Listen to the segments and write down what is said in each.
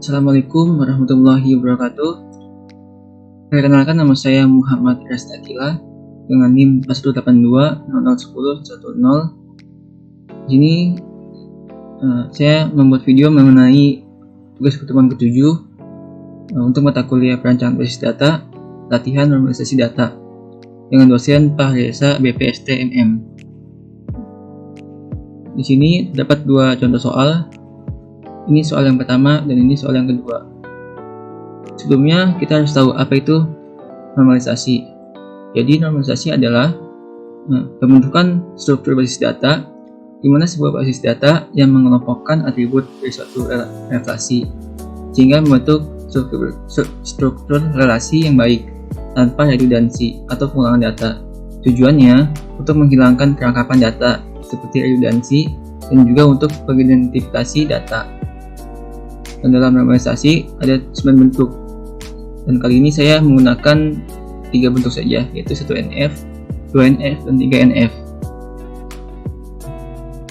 Assalamualaikum warahmatullahi wabarakatuh. Perkenalkan, nama saya Muhammad Rastakila dengan NIM 182001010. Di sini saya membuat video mengenai tugas pertemuan ke-7 untuk mata kuliah perancangan basis data, latihan normalisasi data dengan dosen Pak Reza BPST MM. Di sini terdapat dua contoh soal. Ini soal yang pertama dan ini soal yang kedua. Sebelumnya kita harus tahu apa itu normalisasi. Jadi normalisasi adalah pembentukan struktur basis data di mana sebuah basis data yang mengelompokkan atribut dari suatu relasi sehingga membentuk struktur relasi yang baik tanpa redundansi atau pengulangan data. Tujuannya untuk menghilangkan kerangkapan data seperti redundansi dan juga untuk mengidentifikasi data. Dan dalam normalisasi ada 9 bentuk, dan kali ini saya menggunakan 3 bentuk saja, yaitu 1NF, 2NF, dan 3NF.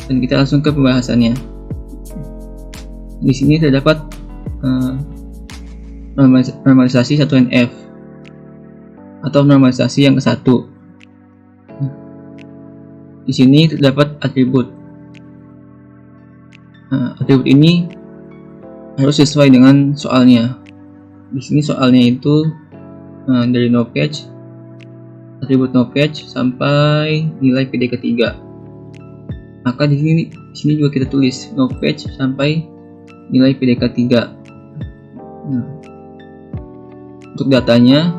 Dan kita langsung ke pembahasannya. Di sini terdapat normalisasi 1NF atau normalisasi yang ke-1. Di sini terdapat atribut. Atribut ini harus sesuai dengan soalnya. Di sini soalnya itu dari no patch, atribut no patch sampai nilai PD ketiga. Maka di sini juga kita tulis no patch sampai nilai PD ketiga. Untuk datanya,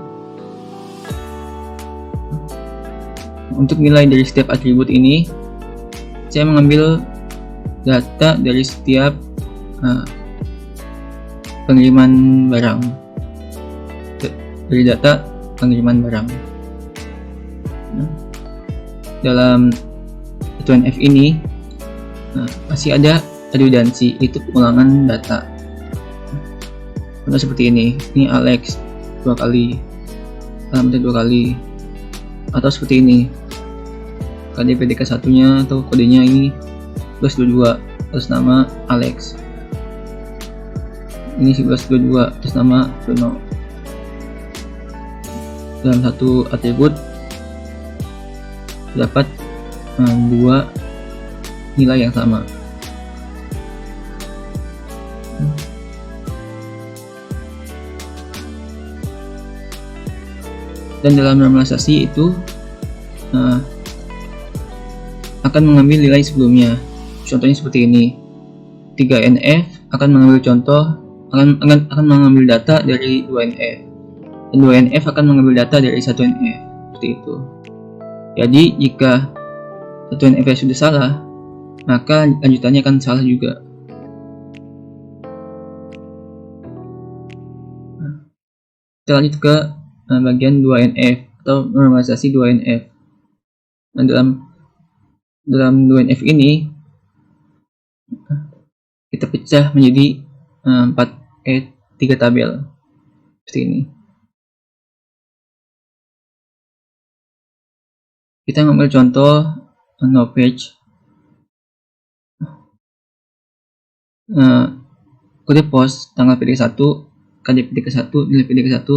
untuk nilai dari setiap atribut ini, saya mengambil data dari setiap pengiriman barang, dari data pengiriman barang. Dalam 1NF ini masih ada redundansi, itu pengulangan data. Contoh seperti ini Alex 2 kali, alamatnya 2 kali, atau seperti ini KD PDK 1-nya atau kodenya ini +22 atas nama Alex. Ini 1122 atas nama Bruno. Dalam satu atribut dapat dua nilai yang sama. Dan dalam normalisasi itu akan mengambil nilai sebelumnya. Contohnya seperti ini. 3NF akan mengambil contoh akan mengambil data dari 2NF, dan 2NF akan mengambil data dari 1NF, seperti itu. Jadi jika 1NF sudah salah, maka lanjutannya akan salah juga. Kita lanjut ke bagian 2NF atau normalisasi 2NF. Dan dalam 2NF ini kita pecah menjadi 3 tabel seperti ini. Kita mengambil contoh no page, kode pos, tanggal PDK 1, KD PDK 1, nilai PDK 1,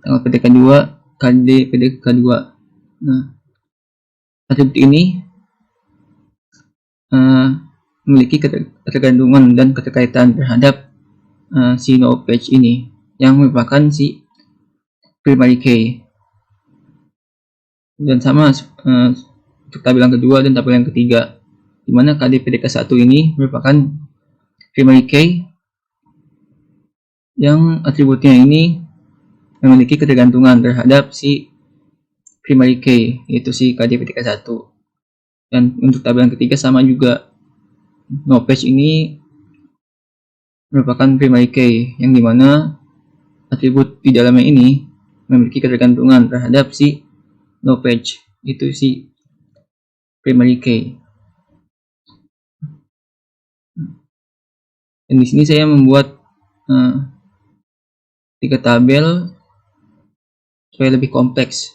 tanggal PDK 2, KD PDK 2. Atribut ini memiliki ketergantungan dan keterkaitan terhadap si no page ini, yang merupakan si primary key. Dan sama untuk tabel yang kedua dan tabel yang ketiga, di mana KD PDK 1 ini merupakan primary key yang atributnya ini memiliki ketergantungan terhadap si primary key, yaitu si KD PDK 1. Dan untuk tabel yang ketiga sama juga, no page ini merupakan primary key yang dimana atribut di dalamnya ini memiliki ketergantungan terhadap si no page, itu si primary key. Dan di sini saya membuat 3 tabel supaya lebih kompleks,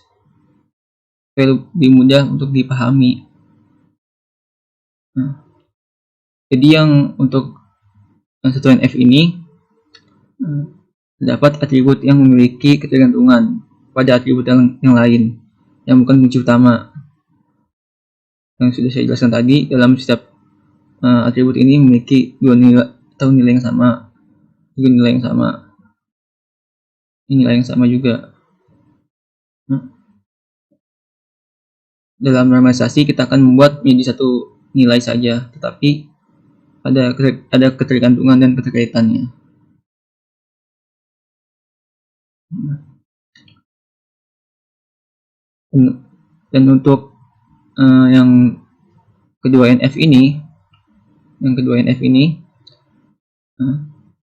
supaya lebih mudah untuk dipahami. Jadi yang untuk 1NF ini Terdapat atribut yang memiliki ketergantungan pada atribut yang lain yang bukan kunci utama. Yang sudah saya jelaskan tadi, dalam setiap atribut ini memiliki dua nilai atau nilai yang sama, juga nilai yang sama, nilai yang sama juga. Dalam normalisasi kita akan membuat menjadi satu nilai saja, tetapi ada ketergantungan dan keterkaitannya. Dan untuk yang kedua NF ini,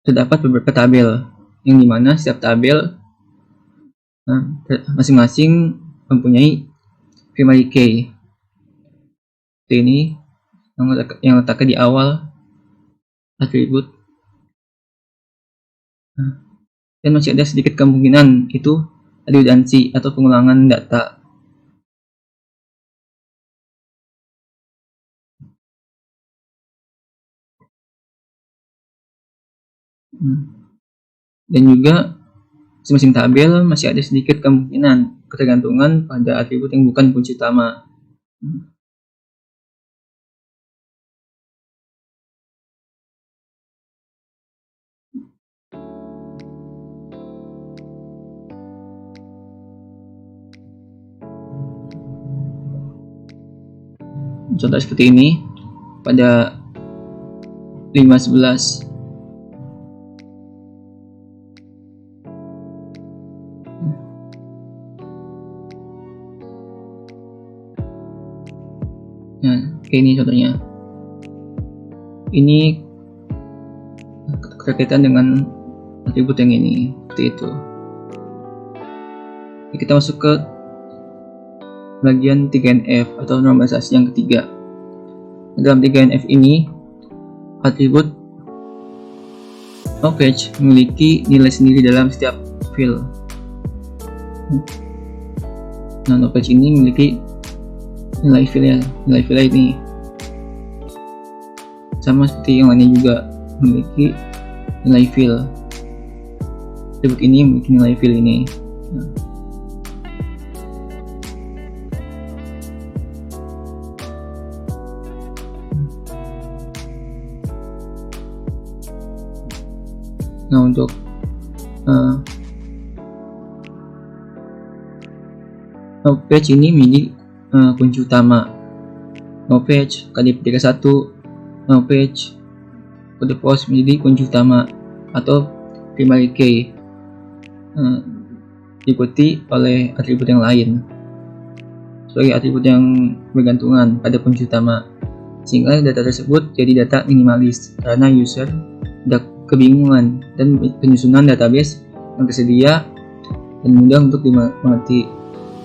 terdapat beberapa tabel, yang dimana setiap tabel masing-masing mempunyai primary key. Ini yang letakkan di awal atribut. Dan masih ada sedikit kemungkinan itu redundansi atau pengulangan data. Dan juga masing-masing tabel masih ada sedikit kemungkinan ketergantungan pada atribut yang bukan kunci utama. Contoh seperti ini pada 511. Nah, kayak ini contohnya. Ini berkaitan dengan atribut yang ini, seperti itu. Kita masuk ke bagian 3NF atau normalisasi yang ketiga. Dalam 3NF ini, atribut knowledge memiliki nilai sendiri dalam setiap field. Nah, knowledge ini memiliki nilai field ini sama seperti yang lainnya juga memiliki nilai field. Atribut ini memiliki nilai field ini. Nah, untuk knowledge ini menjadi kunci utama. Knowledge KD31, knowledge kode pos menjadi kunci utama atau primary key, diikuti oleh atribut yang lain sebagai atribut yang bergantungan pada kunci utama, sehingga data tersebut jadi data minimalis karena user tidak kebingungan dan penyusunan database yang tersedia dan mudah untuk dimengerti.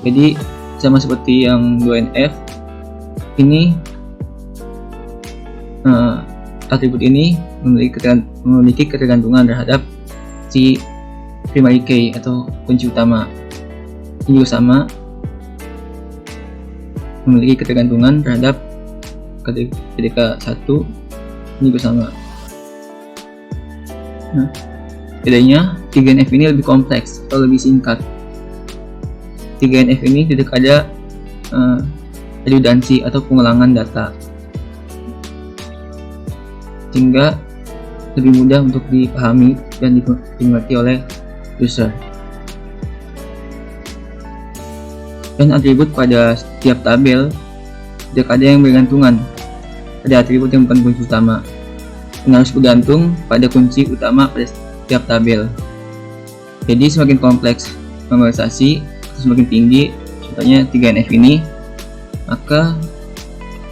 Jadi sama seperti yang 2NF ini, atribut ini memiliki ketergantungan terhadap si primary key atau kunci utama. Ini juga sama, memiliki ketergantungan terhadap KDK1. Ini juga sama. Nah, bedanya 3NF ini lebih kompleks atau lebih singkat. 3NF ini tidak ada redundansi atau pengulangan data, sehingga lebih mudah untuk dipahami dan dimengerti oleh user. Dan atribut pada setiap tabel tidak ada yang bergantungan pada atribut yang bukan kunci utama, dan harus bergantung pada kunci utama pada setiap tabel. Jadi semakin kompleks normalisasi, semakin tinggi contohnya 3NF ini, maka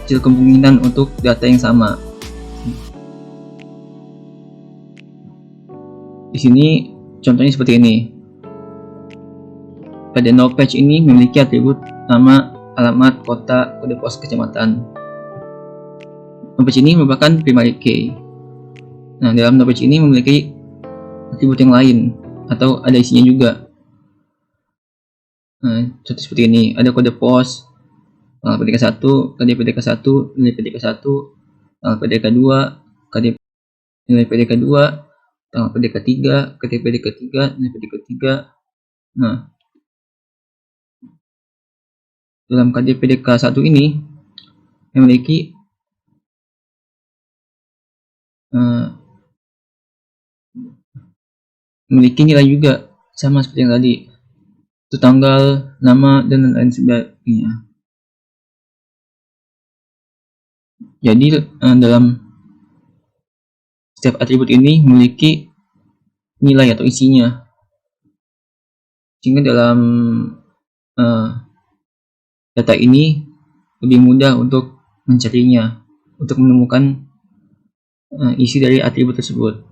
kecil kemungkinan untuk data yang sama. Di sini contohnya seperti ini. Pada knowledge ini memiliki atribut nama, alamat, kota, kode pos kecamatan. Knowledge ini merupakan primary key. Nah, dalam knowledge ini memiliki atribut yang lain atau ada isinya juga. Nah, contoh seperti ini, ada kode pos, tanggal PDK1, KD-PDK1, nilai PDK1, tanggal PDK2, nilai PDK2, tanggal PDK 3, KTPDK 3, dan PDK 3. Nah, dalam KDPDK 1 ini memiliki nilai juga sama seperti yang tadi, itu tanggal, nama, dan lain sebagainya. Jadi dalam setiap atribut ini memiliki nilai atau isinya, sehingga dalam data ini lebih mudah untuk mencarinya, untuk menemukan isi dari atribut tersebut.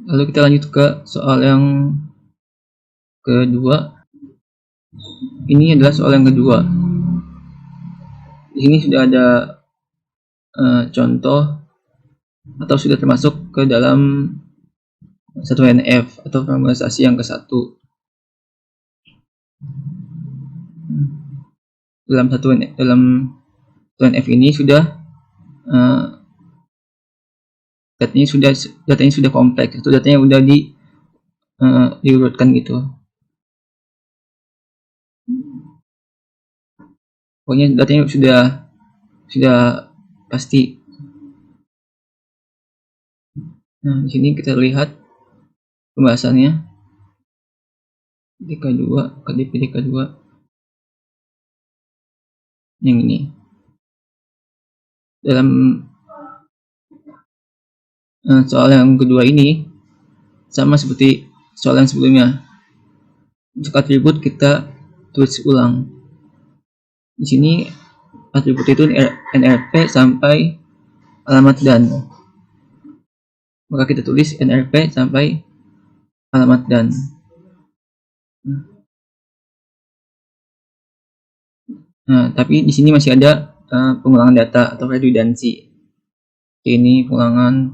Lalu kita lanjut ke soal yang kedua. Ini adalah soal yang kedua. Di sini sudah ada contoh atau sudah termasuk ke dalam 1NF atau normalisasi yang ke-1. Dalam 1NF ini sudah datanya sudah kompleks, atau datanya sudah diurutkan gitu. Pokoknya datanya sudah pasti. Nah, di sini kita lihat pembahasannya. KDPDK 2 yang ini. Dalam soal yang kedua ini sama seperti soal yang sebelumnya. Untuk atribut kita tulis ulang. Di sini atribut itu NRP sampai alamat dan. Maka kita tulis NRP sampai alamat dan. Nah, tapi di sini masih ada pengulangan data atau redundancy. Ini pengulangan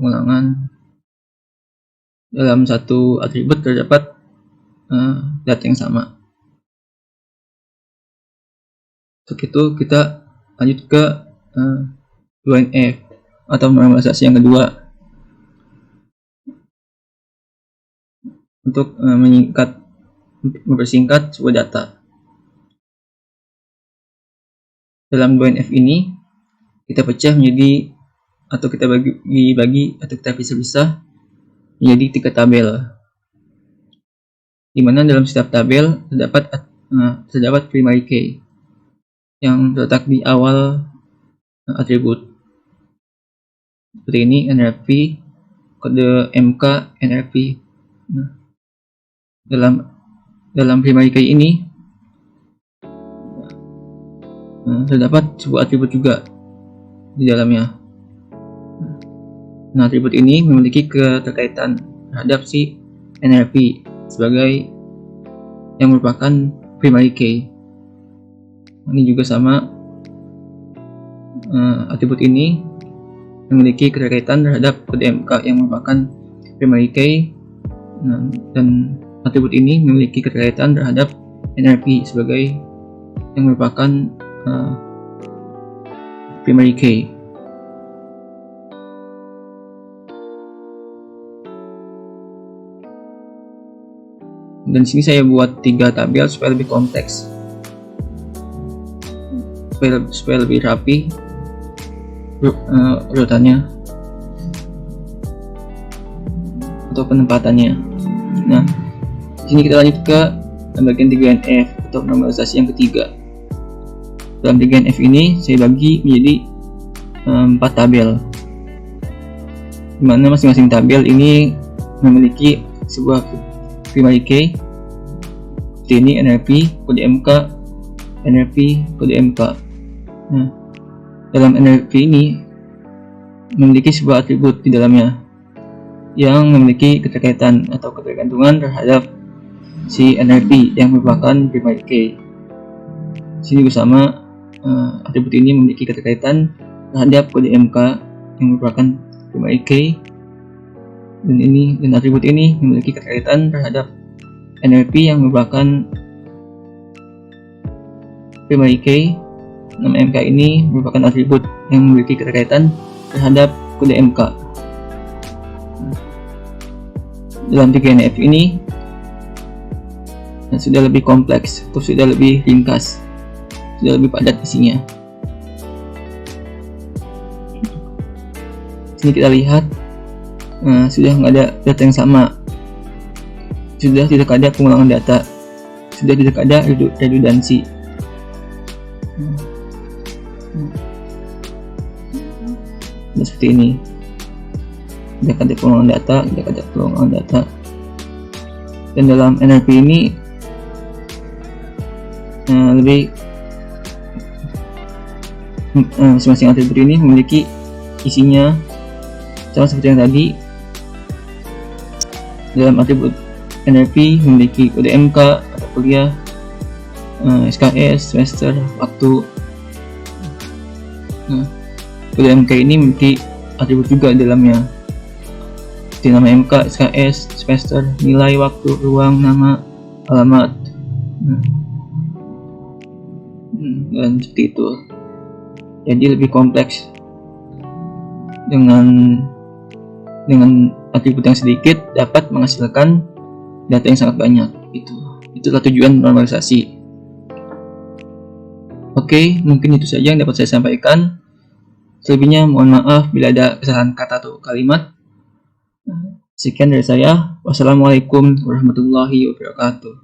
dalam satu atribut terdapat data yang sama. Untuk itu kita lanjut ke 2NF atau normalisasi yang kedua. Untuk mempersingkat sebuah data. Dalam 2NF ini kita pecah menjadi, atau kita bagi atau kita pisah-pisah menjadi 3 tabel, di mana dalam setiap tabel terdapat primary key yang terletak di awal atribut. Seperti ini, NRP, kode MK, NRP. Nah, dalam primary key ini terdapat sebuah atribut juga di dalamnya. Nah, atribut ini memiliki keterkaitan terhadap si NRP sebagai yang merupakan primary key. Ini juga sama, atribut ini memiliki keterkaitan terhadap kode MK yang merupakan primary key, dan atribut ini memiliki keterkaitan terhadap NRP sebagai yang merupakan primary key. Dan sini saya buat 3 tabel supaya lebih kompleks, supaya lebih rapi urutannya atau penempatannya. Nah, di sini kita lanjut ke bagian 3NF atau normalisasi yang ketiga. Dalam 3NF ini saya bagi menjadi 4 tabel, di mana masing-masing tabel ini memiliki sebuah primary key. Seperti ini, NRP, kode MK, NRP, kode MK. Nah, dalam NRP ini memiliki sebuah atribut di dalamnya yang memiliki keterkaitan atau ketergantungan terhadap si NRP yang merupakan primary key. Sini bersama atribut ini memiliki keterkaitan terhadap kode MK yang merupakan primary key, dan atribut ini memiliki keterkaitan terhadap NRP yang merupakan primary key, Nama MK ini merupakan atribut yang memiliki keterkaitan terhadap kode MK. Dalam 3NF ini sudah lebih kompleks atau sudah lebih ringkas, sudah lebih padat isinya. Sini kita lihat sudah nggak ada data yang sama, sudah tidak ada pengulangan data, sudah tidak ada redundansi. Dan seperti ini, tidak ada pengulangan data, tidak ada pengulangan data. Dan dalam NLP ini lebih masing-masing atribut ini memiliki isinya sama seperti yang tadi. Dalam atribut NLP memiliki kode MK, mata kuliah, SKS, semester, waktu. Kode MK ini memiliki atribut juga di dalamnya, seperti nama MK, SKS, semester, nilai, waktu, ruang, nama, alamat, dan seperti itu. Jadi lebih kompleks dengan atribut yang sedikit dapat menghasilkan data yang sangat banyak. Itulah tujuan normalisasi. Oke, mungkin itu saja yang dapat saya sampaikan. Selebihnya mohon maaf bila ada kesalahan kata atau kalimat. Sekian dari saya. Wassalamualaikum warahmatullahi wabarakatuh.